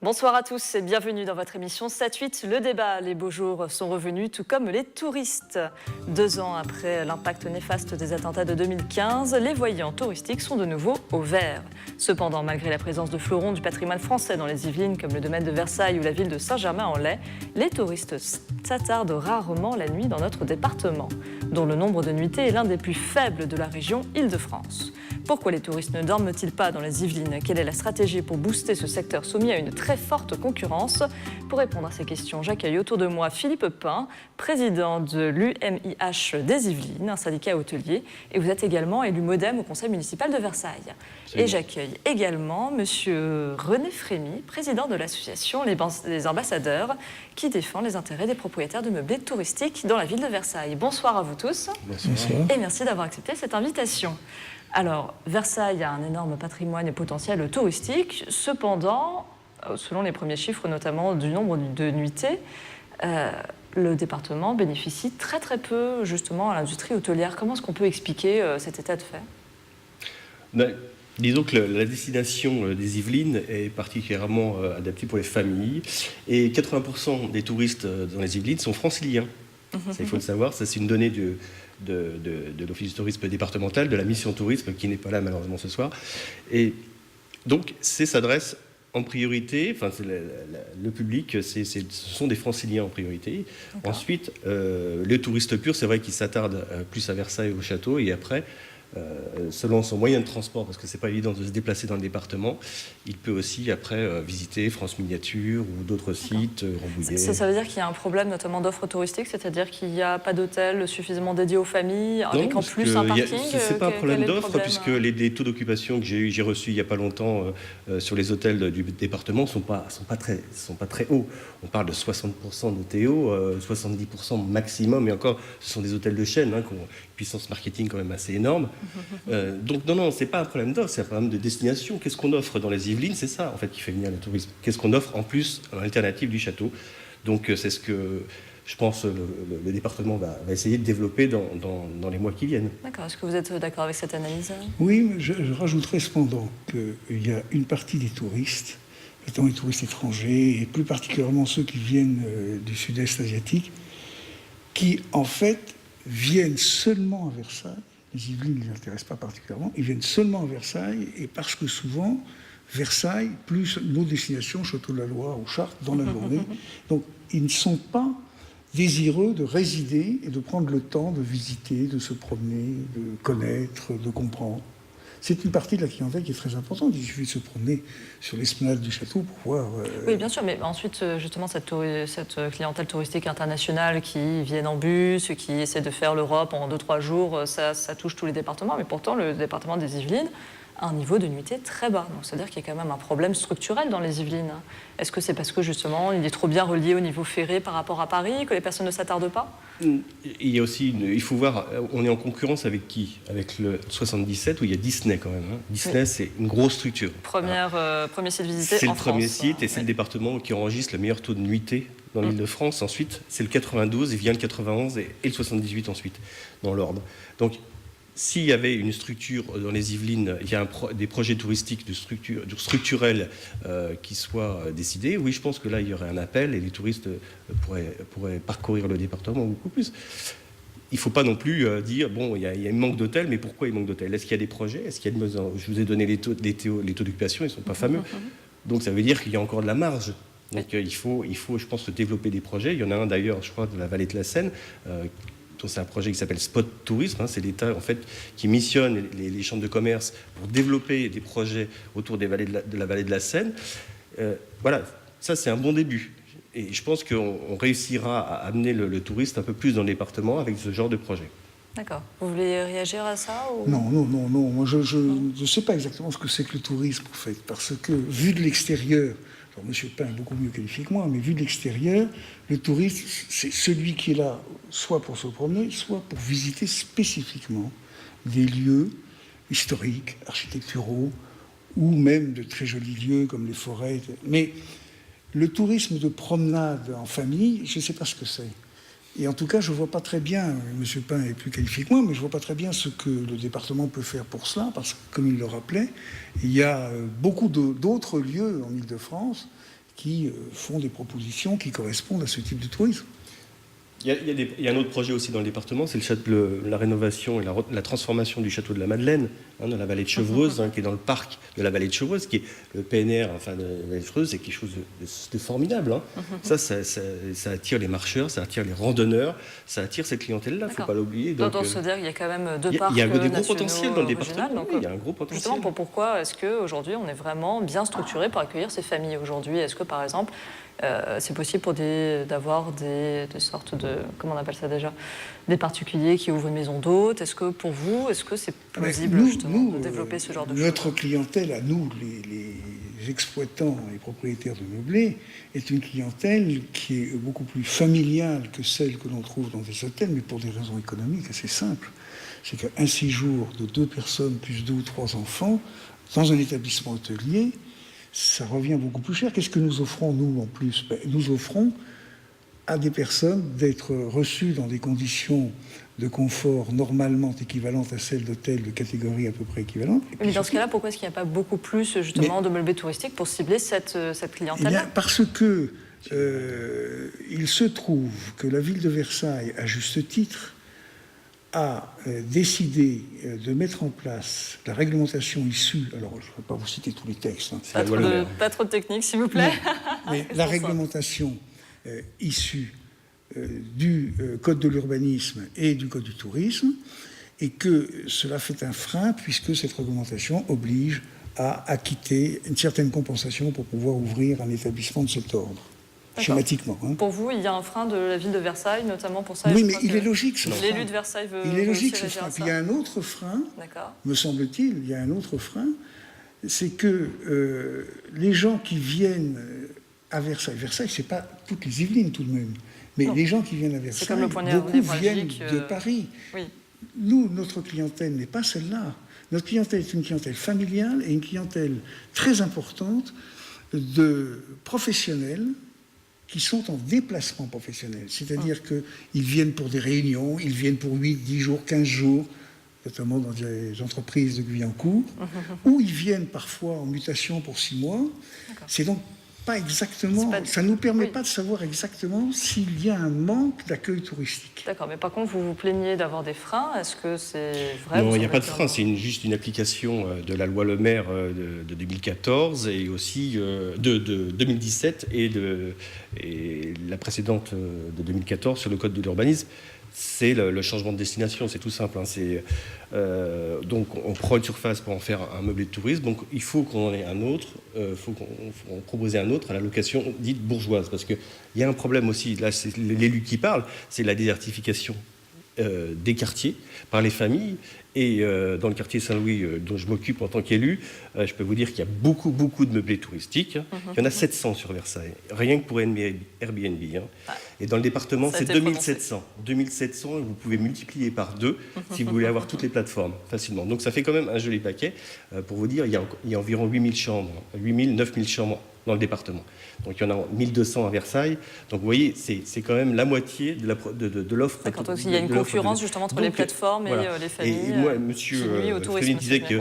Bonsoir à tous et bienvenue dans votre émission 7-8, le débat. Les beaux jours sont revenus, tout comme les touristes. 2 ans après l'impact néfaste des attentats de 2015, les voyants touristiques sont de nouveau au vert. Cependant, malgré la présence de fleurons du patrimoine français dans les Yvelines, comme le domaine de Versailles ou la ville de Saint-Germain-en-Laye, les touristes s'attardent rarement la nuit dans notre département, dont le nombre de nuitées est l'un des plus faibles de la région Île-de-France. Pourquoi les touristes ne dorment-ils pas dans les Yvelines? Quelle est la stratégie pour booster ce secteur soumis à une très forte concurrence? Pour répondre à ces questions, j'accueille autour de moi Philippe Pain, président de l'UMIH des Yvelines, un syndicat hôtelier, et vous êtes également élu MODEM au conseil municipal de Versailles. Et j'accueille également monsieur René Frémy, président de l'association Les Ambassadeurs, qui défend les intérêts des propriétaires de meublés touristiques dans la ville de Versailles. Bonsoir à vous tous. Bonsoir. Et merci d'avoir accepté cette invitation. Alors, Versailles a un énorme patrimoine et potentiel touristique. Cependant, selon les premiers chiffres, notamment du nombre de nuitées, le département bénéficie très très peu justement à l'industrie hôtelière. Comment est-ce qu'on peut expliquer cet état de fait? Disons que la destination des Yvelines est particulièrement adaptée pour les familles. Et 80% des touristes dans les Yvelines sont franciliens. Ça, il faut le savoir. Ça, c'est une donnée de l'Office du tourisme départemental, de la mission tourisme, qui n'est pas là malheureusement ce soir. Et donc, ça s'adresse en priorité, enfin, le public, ce sont des franciliens en priorité. Ensuite, les touristes purs, c'est vrai qu'ils s'attardent plus à Versailles, au château, et après, selon son moyen de transport, parce que c'est pas évident de se déplacer dans le département, il peut aussi après visiter France Miniature ou d'autres sites, Rambouillet. Ça veut dire qu'il y a un problème notamment d'offres touristiques, c'est-à-dire qu'il n'y a pas d'hôtel suffisamment dédié aux familles, avec en plus un parking. C'est pas un problème d'offre, puisque les taux d'occupation que j'ai reçus il n'y a pas longtemps sur les hôtels du département sont pas très hauts. On parle de 60% de TO, 70% maximum, et encore, ce sont des hôtels de chaîne, qui ont une puissance marketing quand même assez énorme. Donc non, c'est pas un problème d'offre, c'est un problème de destination. Qu'est-ce qu'on offre dans les Yvelines? C'est ça en fait qui fait venir le tourisme. Qu'est-ce qu'on offre en plus en alternative du château? Donc c'est ce que je pense le département va essayer de développer dans les mois qui viennent. D'accord, est-ce que vous êtes d'accord avec cette analyse? Oui, je rajouterais cependant qu'il y a une partie des touristes, notamment les touristes étrangers, et plus particulièrement ceux qui viennent du sud-est asiatique, qui en fait viennent seulement à Versailles. Les Yvelines ne les intéressent pas particulièrement. Ils viennent seulement à Versailles, et parce que souvent, Versailles, plus nos destinations, Château de la Loire ou Chartres, dans la journée. Donc, ils ne sont pas désireux de résider et de prendre le temps de visiter, de se promener, de connaître, de comprendre. C'est une partie de la clientèle qui est très importante. Il suffit de se promener sur l'esplanade du château pour voir... Oui, bien sûr, mais ensuite, justement, cette clientèle touristique internationale qui vient en bus, qui essaie de faire l'Europe en 2-3 jours, ça touche tous les départements. Mais pourtant, le département des Yvelines a un niveau de nuitée très bas. Donc, c'est-à-dire qu'il y a quand même un problème structurel dans les Yvelines. Est-ce que c'est parce que, justement, il est trop bien relié au niveau ferré par rapport à Paris, que les personnes ne s'attardent pas? Il y a aussi, il faut voir, on est en concurrence avec qui? Avec le 77 où il y a Disney quand même. Disney, oui. C'est une grosse structure. Premier site visité en France. C'est le premier site et c'est le département qui enregistre le meilleur taux de nuitée dans l'Île-de-France. Ensuite, c'est le 92, il vient le 91 et le 78 ensuite, dans l'ordre. Donc, s'il y avait une structure dans les Yvelines, il y a des projets touristiques structurels qui soient décidés, oui, je pense que là, il y aurait un appel et les touristes pourraient parcourir le département beaucoup plus. Il ne faut pas non plus dire, bon, il y a un manque d'hôtels, mais pourquoi il manque d'hôtels? Est-ce qu'il y a des projets? Est-ce qu'il y a Je vous ai donné les taux d'occupation, ils ne sont pas fameux. Donc ça veut dire qu'il y a encore de la marge. Donc il faut, je pense, développer des projets. Il y en a un d'ailleurs, je crois, de la vallée de la Seine, c'est un projet qui s'appelle Spot Tourisme. C'est l'État en fait qui missionne les chambres de commerce pour développer des projets autour de la vallée de la Seine. Voilà, ça c'est un bon début. Et je pense qu'on réussira à amener le touriste un peu plus dans le département avec ce genre de projet. D'accord. Vous voulez réagir à ça ou... Non. Moi, je ne sais pas exactement ce que c'est que le tourisme, en fait. Parce que, vu de l'extérieur, alors M. Pain est beaucoup mieux qualifié que moi, mais vu de l'extérieur, le touriste, c'est celui qui est là, soit pour se promener, soit pour visiter spécifiquement des lieux historiques, architecturaux, ou même de très jolis lieux comme les forêts. Mais le tourisme de promenade en famille, je ne sais pas ce que c'est. Et en tout cas, je ne vois pas très bien, M. Pain est plus qualifié que moi, mais je ne vois pas très bien ce que le département peut faire pour cela, parce que, comme il le rappelait, il y a beaucoup d'autres lieux en Île-de-France qui font des propositions qui correspondent à ce type de tourisme. Il y a un autre projet aussi dans le département, c'est la rénovation et la transformation du château de la Madeleine, dans la vallée de Chevreuse, qui est dans le parc de la vallée de Chevreuse, qui est le PNR, enfin, de la vallée de Chevreuse, c'est quelque chose de formidable. Ça attire les marcheurs, ça attire les randonneurs, ça attire cette clientèle-là, il ne faut pas l'oublier. Donc, on se dire qu'il y a quand même deux parcs il y a des gros nationaux potentiels dans le département. donc, Il y a un gros potentiel. Justement, pourquoi est-ce qu'aujourd'hui, on est vraiment bien structuré pour accueillir ces familles aujourd'hui? Est-ce que, par exemple, c'est possible d'avoir des sortes de... Comment on appelle ça déjà? Des particuliers qui ouvrent une maison d'hôtes. Est-ce que pour vous, est-ce que c'est plausible de développer ce genre de choses? Notre clientèle, à nous, les exploitants et propriétaires de meublés, est une clientèle qui est beaucoup plus familiale que celle que l'on trouve dans des hôtels, mais pour des raisons économiques assez simples. C'est qu'un séjour de 2 personnes plus 2 ou 3 enfants dans un établissement hôtelier, ça revient beaucoup plus cher. Qu'est-ce que nous offrons, nous, en plus? Nous offrons à des personnes d'être reçues dans des conditions de confort normalement équivalentes à celles d'hôtels de catégorie à peu près équivalente. Mais dans ce cas-là, pourquoi est-ce qu'il n'y a pas beaucoup plus, justement, de meublés touristiques pour cibler cette clientèle-là? Parce que il se trouve que la ville de Versailles, à juste titre, a décidé de mettre en place la réglementation issue, alors je ne vais pas vous citer tous les textes. Pas trop de technique, s'il vous plaît. Mais la réglementation issue du Code de l'urbanisme et du Code du tourisme, et que cela fait un frein puisque cette réglementation oblige à acquitter une certaine compensation pour pouvoir ouvrir un établissement de cet ordre. Schématiquement. Pour vous, il y a un frein de la ville de Versailles, notamment pour ça. Oui, mais il est logique ce frein. L'élu de Versailles veut. Il est logique ce frein. Puis il y a un autre frein, me semble-t-il, il y a un autre frein, c'est que les gens qui viennent à Versailles, c'est pas toutes les Yvelines tout de même, mais les gens qui viennent à Versailles, beaucoup viennent de Paris. Oui. Nous, notre clientèle n'est pas celle-là. Notre clientèle est une clientèle familiale et une clientèle très importante de professionnels qui sont en déplacement professionnel. C'est-à-dire qu'ils viennent pour des réunions, ils viennent pour 8, 10 jours, 15 jours, notamment dans des entreprises de Guyancourt, ou ils viennent parfois en mutation pour 6 mois. C'est donc pas exactement... Ça ne nous permet pas de savoir exactement s'il y a un manque d'accueil touristique. D'accord, mais par contre, vous vous plaignez d'avoir des freins. Est-ce que c'est vrai? Non, il n'y a pas de frein. C'est juste une application de la loi Le Maire de 2014 et aussi de 2017 et la précédente de 2014 sur le Code de l'urbanisme. C'est le changement de destination, c'est tout simple. Donc on prend une surface pour en faire un meublé de tourisme, donc il faut qu'on en ait un autre, il faut qu'on propose un autre à la location dite bourgeoise, parce qu'il y a un problème aussi, là c'est l'élu qui parle, c'est la désertification des quartiers par les familles. Et dans le quartier Saint-Louis, dont je m'occupe en tant qu'élu, je peux vous dire qu'il y a beaucoup de meublés touristiques. Il y en a 700 sur Versailles, rien que pour Airbnb. Et dans le département, c'est 2700. 2700, vous pouvez multiplier par 2 si vous voulez avoir toutes les plateformes facilement. Donc ça fait quand même un joli paquet. Pour vous dire, il y a environ 8000 chambres, 9000 chambres dans le département. Donc il y en a 1200 à Versailles. Donc vous voyez, c'est quand même la moitié de l'offre. D'accord, donc il y a une concurrence justement entre les plateformes et les familles. Et moi, monsieur Frédéric disait que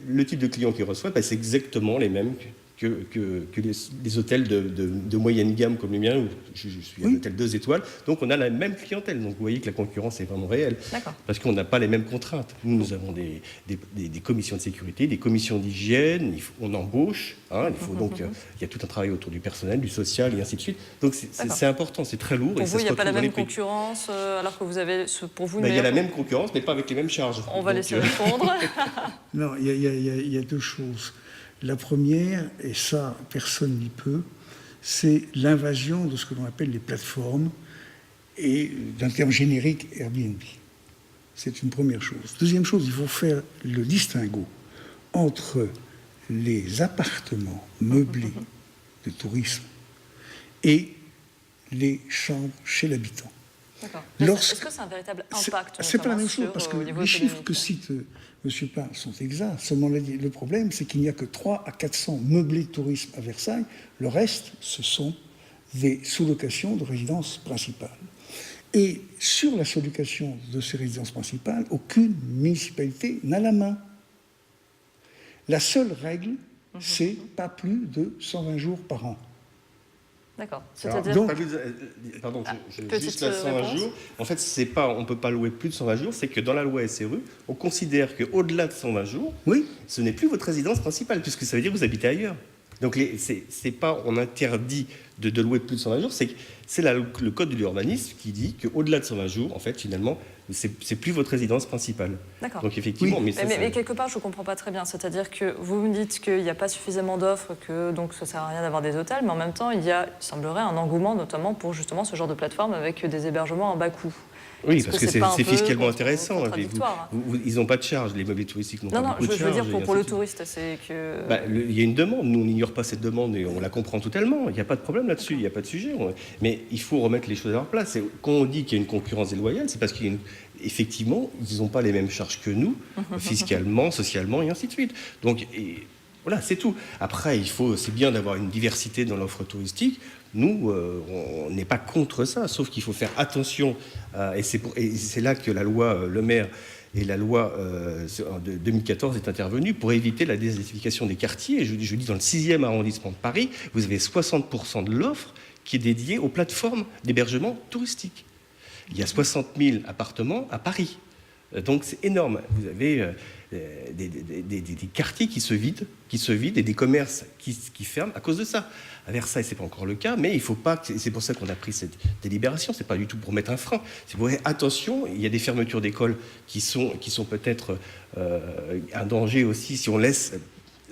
le type de clients qu'il reçoit, c'est exactement les mêmes que les hôtels de moyenne gamme comme le mien, où je suis un hôtel 2 étoiles. Donc on a la même clientèle. Donc vous voyez que la concurrence est vraiment réelle. Parce qu'on n'a pas les mêmes contraintes. Nous avons des commissions de sécurité, des commissions d'hygiène, on embauche. Il faut donc, il y a tout un travail autour du personnel, du social et ainsi de suite. Donc c'est important, c'est très lourd. Pour vous, il n'y a pas la même concurrence, alors que vous avez, pour vous... Il y a la même concurrence, mais pas avec les mêmes charges. On va laisser répondre. Non, il y a 2 choses. La première, et ça, personne n'y peut, c'est l'invasion de ce que l'on appelle les plateformes et d'un terme générique Airbnb. C'est une première chose. Deuxième chose, il faut faire le distinguo entre les appartements meublés de tourisme et les chambres chez l'habitant. D'accord. Est-ce que c'est un véritable impact? C'est pas la même chose, parce que les chiffres que cite M. Pin sont exacts. Seulement, le problème, c'est qu'il n'y a que 300 à 400 meublés de tourisme à Versailles. Le reste, ce sont des sous-locations de résidences principales. Et sur la sous-location de ces résidences principales, aucune municipalité n'a la main. La seule règle, c'est pas plus de 120 jours par an. D'accord. Alors, C'est-à-dire... donc- Pardon, petite juste là 120 réponse. jours. En fait, on ne peut pas louer plus de 120 jours. C'est que dans la loi SRU, on considère qu'au-delà de 120 jours, Oui, ce n'est plus votre résidence principale, puisque ça veut dire que vous habitez ailleurs. Donc, c'est pas on interdit de louer plus de 120 jours, c'est le code de l'urbanisme qui dit qu'au-delà de 120 jours, en fait, finalement, c'est plus votre résidence principale. D'accord. Donc, effectivement, Oui. Mais quelque part, je ne comprends pas très bien. C'est-à-dire que vous me dites qu'il n'y a pas suffisamment d'offres, que donc ça ne sert à rien d'avoir des hôtels, mais en même temps, il semblerait, un engouement, notamment pour justement ce genre de plateforme avec des hébergements à bas coût. Oui, Est-ce parce que que c'est pas un c'est peu fiscalement intéressant. contradictoire, Ils n'ont pas de charge, les meublés touristiques n'ont Non, pas non, beaucoup de je charge. veux dire et pour le ainsi de suite. touriste, c'est que... Il y a une demande, nous on n'ignore pas cette demande et on la comprend totalement, il n'y a pas de problème là-dessus, il n'y a pas de sujet. Mais il faut remettre les choses à leur place. Et quand on dit qu'il y a une concurrence déloyale, c'est parce qu'effectivement, ils n'ont pas les mêmes charges que nous, fiscalement, socialement et ainsi de suite. Donc voilà, c'est tout. Après, c'est bien d'avoir une diversité dans l'offre touristique. Nous, on n'est pas contre ça, sauf qu'il faut faire attention. Et c'est là que la loi Le Maire et la loi de 2014 est intervenue pour éviter la désertification des quartiers. Et je dis dans le 6e arrondissement de Paris, vous avez 60% de l'offre qui est dédiée aux plateformes d'hébergement touristique. Il y a 60 000 appartements à Paris. Donc c'est énorme. Vous avez des quartiers qui se vident et des commerces qui ferment à cause de ça. À Versailles, c'est pas encore le cas, mais il faut pas. C'est pour ça qu'on a pris cette délibération. C'est pas du tout pour mettre un frein. C'est pour dire attention. Il y a des fermetures d'écoles qui sont peut-être un danger aussi si on laisse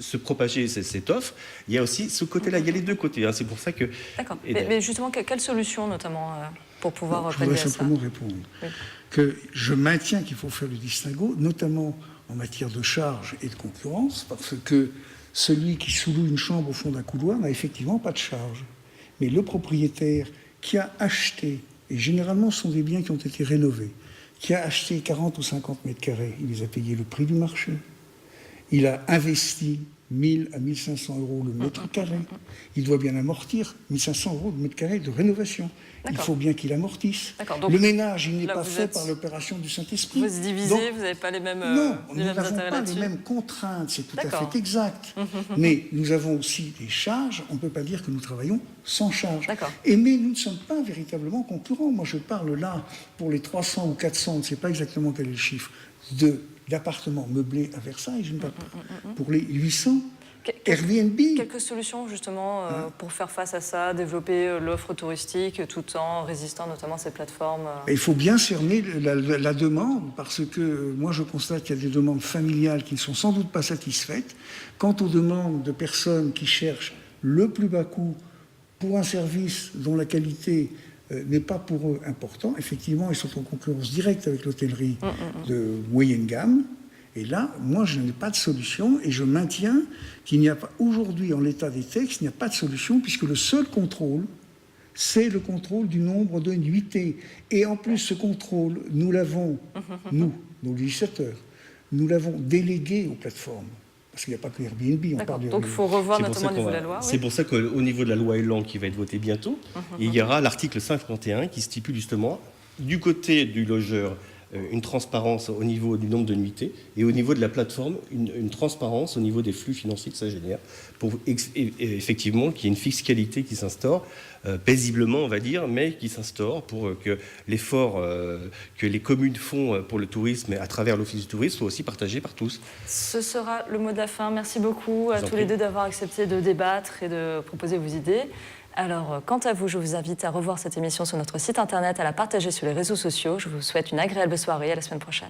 se propager cette offre. Il y a aussi ce côté-là. Il y a les deux côtés. C'est pour ça que. D'accord. Mais justement, quelle solution notamment pour pouvoir je voudrais pallier à ça? simplement répondre que je maintiens qu'il faut faire le distinguo, notamment en matière de charge et de concurrence, parce que celui qui sous-loue une chambre au fond d'un couloir n'a effectivement pas de charge. Mais le propriétaire qui a acheté, et généralement ce sont des biens qui ont été rénovés, qui a acheté 40 ou 50 mètres carrés, il les a payés le prix du marché. Il a investi 1000 à 1500 euros le mètre carré. Il doit bien amortir 1500 euros le mètre carré de rénovation. Il faut bien qu'il amortisse. Donc, le ménage, il n'est là, pas fait par l'opération du Saint-Esprit. Vous se divisez, Donc, vous n'avez pas les mêmes non, nous les mêmes n'avons intérêts pas là-dessus. les mêmes contraintes, c'est tout à D'accord. fait exact. Mais nous avons aussi des charges, on ne peut pas dire que nous travaillons sans charge. D'accord. Mais nous ne sommes pas véritablement concurrents. Moi, je parle là, pour les 300 ou 400, on ne sait pas exactement quel est le chiffre, d'appartements meublés à Versailles, je ne parle pas. Pour les 800, Airbnb. Quelques solutions justement pour faire face à ça, développer l'offre touristique tout en résistant notamment à ces plateformes. Il faut bien cerner la demande, parce que moi je constate qu'il y a des demandes familiales qui ne sont sans doute pas satisfaites. Quant aux demandes de personnes qui cherchent le plus bas coût pour un service dont la qualité n'est pas pour eux important, effectivement ils sont en concurrence directe avec l'hôtellerie de moyenne gamme. Et là, moi, je n'ai pas de solution et je maintiens qu'il n'y a pas, aujourd'hui, en l'état des textes, il n'y a pas de solution puisque le seul contrôle, c'est le contrôle du nombre de nuitées. Et en plus, ce contrôle, nous l'avons, nous, nos législateurs, nous l'avons délégué aux plateformes. Parce qu'il n'y a pas que Airbnb, on parle Donc il faut revoir notamment au niveau de la loi. C'est pour ça qu'au niveau de la loi Elan qui va être votée bientôt, il y aura l'article 51 qui stipule justement, du côté du logeur, une transparence au niveau du nombre de nuitées et au niveau de la plateforme, une transparence au niveau des flux financiers que ça génère pour effectivement qu'il y ait une fiscalité qui s'instaure, paisiblement on va dire, mais qui s'instaure pour que l'effort que les communes font pour le tourisme à travers l'Office du tourisme soit aussi partagé par tous. Ce sera le mot de la fin. Merci beaucoup à tous les deux d'avoir accepté de débattre et de proposer vos idées. Alors, quant à vous, je vous invite à revoir cette émission sur notre site internet, à la partager sur les réseaux sociaux. Je vous souhaite une agréable soirée et à la semaine prochaine.